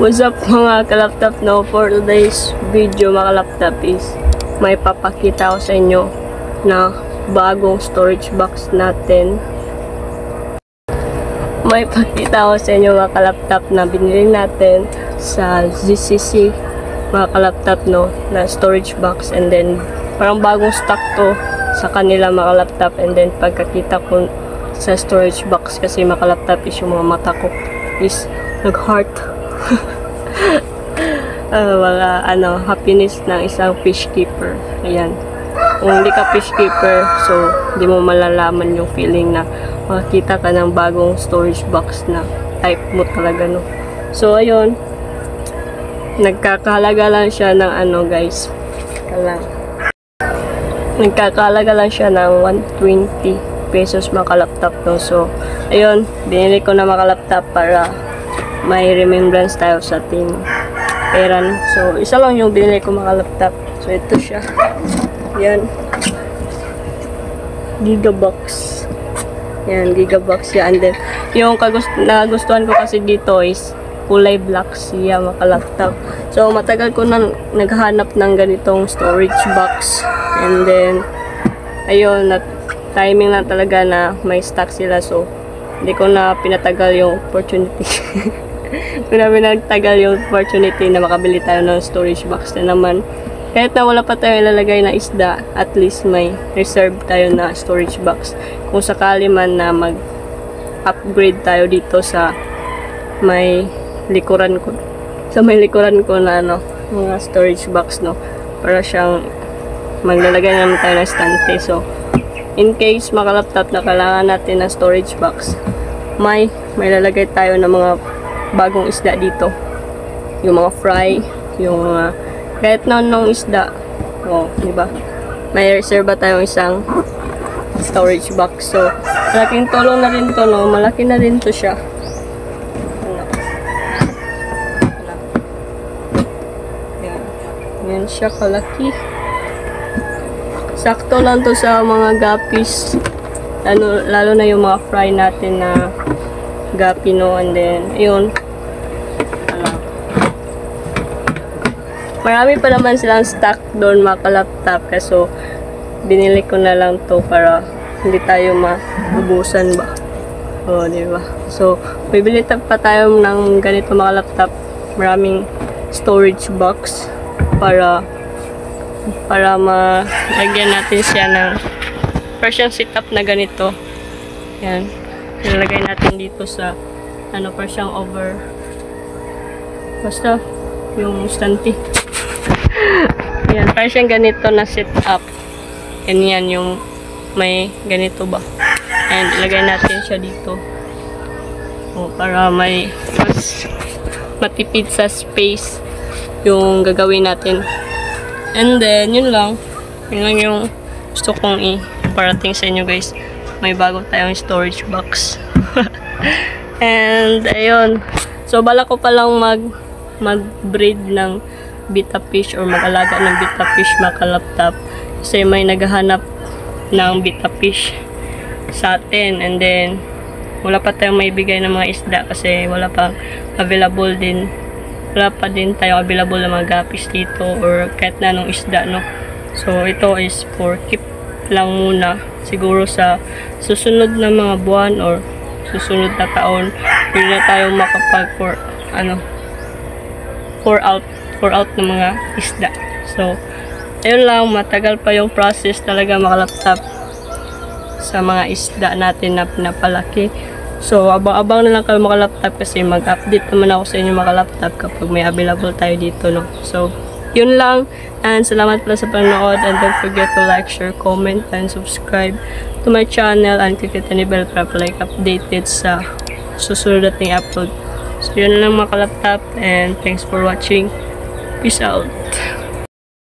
What's up mga kalaptop, no? For today's video mga kalaptop is may papakita ko sa inyo na bagong storage box natin. May pakita ko sa inyo mga kalaptop na binili natin sa GCC mga kalaptop, no? Na storage box, and then parang bagong stock to sa kanila mga kalaptop. And then pagkakita ko sa storage box, kasi mga kalaptop is yung mga mata ko is nag-heart. Mga happiness ng isang fish keeper. Ayan. Kung hindi ka fish keeper, so hindi mo malalaman yung feeling na makakita ka ng bagong storage box na type mo talaga, no. So ayun, nagkakahalaga lang siya ng guys, nagkakahalaga lang siya ng 120 pesos mga kalaptop, no. So ayun, binili ko na mga kalaptop para may remembrance tayo sa ating pera. So isa lang yung binili ko mga laptop. So ito siya. Yan. Gigabox. Yan, Gigabox siya. And then yung nagustuhan ko kasi dito is kulay black siya mga laptop. So matagal ko na naghahanap ng ganitong storage box. And then ayun, timing lang talaga na may stock sila. So hindi ko na pinatagal yung opportunity. Pinagtagal yung opportunity na makabili tayo ng storage box na naman. Kahit na wala pa tayo ilalagay na isda, at least may reserve tayo na storage box. Kung sakali man na mag-upgrade tayo dito sa may likuran ko. Na mga storage box, no. Para siyang maglalagay naman tayo ng stante. So, in case makalaptop na kailangan natin ng storage box, may lalagay tayo ng mga bagong isda dito, yung mga fry, yung mga kahit na nung isda, diba, may reserva tayong isang storage box. So malaking tulong na rin to, no. Malaki na rin to siya. Yan siya kalaki. Sakto lang to sa mga guppies, lalo na yung mga fry natin na gapi, no. And then ayun, marami pa naman silang stock doon mga kalaptop, kaso binili ko na lang to para hindi tayo maubusan ba. Diba? So bibili pa tayo ng ganito mga laptop, maraming storage box para malagyan natin siya ng Persian setup na ganito. Yan, ilalagay natin dito sa Persian over, basta yung stante. Yan, Persian ganito na setup. Yan yung may ganito ba. And ilagay natin siya dito para may mas matipid sa space yung gagawin natin. And then yun lang yung gusto kong iparating sa inyo, guys. May bago tayong storage box. And ayun, so bala ko palang mag-breed ng betta fish or mag-alaga ng betta fish mga kalaptop, kasi may naghahanap ng betta fish sa atin. And then wala pa tayong maibigay ng mga isda kasi wala pa available din, wala pa din tayong available ng mga guppies dito or kahit na anong isda, no. So ito is for keep lang muna. Siguro sa susunod na mga buwan or susunod na taon, pwede na tayong makapag pour out ng mga isda. So ayun lang, matagal pa yung process talaga mga laptop sa mga isda natin na pinapalaki. So abang-abang na lang kayo mga laptop, kasi mag-update naman ako sa inyo mga laptop kapag may available tayo dito, no. So yun lang, and salamat pala sa panonood, and don't forget to like, share, comment, and subscribe to my channel, and click the bell para like updated sa susunod nating upload. So yun lang mga kalaptop, and thanks for watching. Peace out.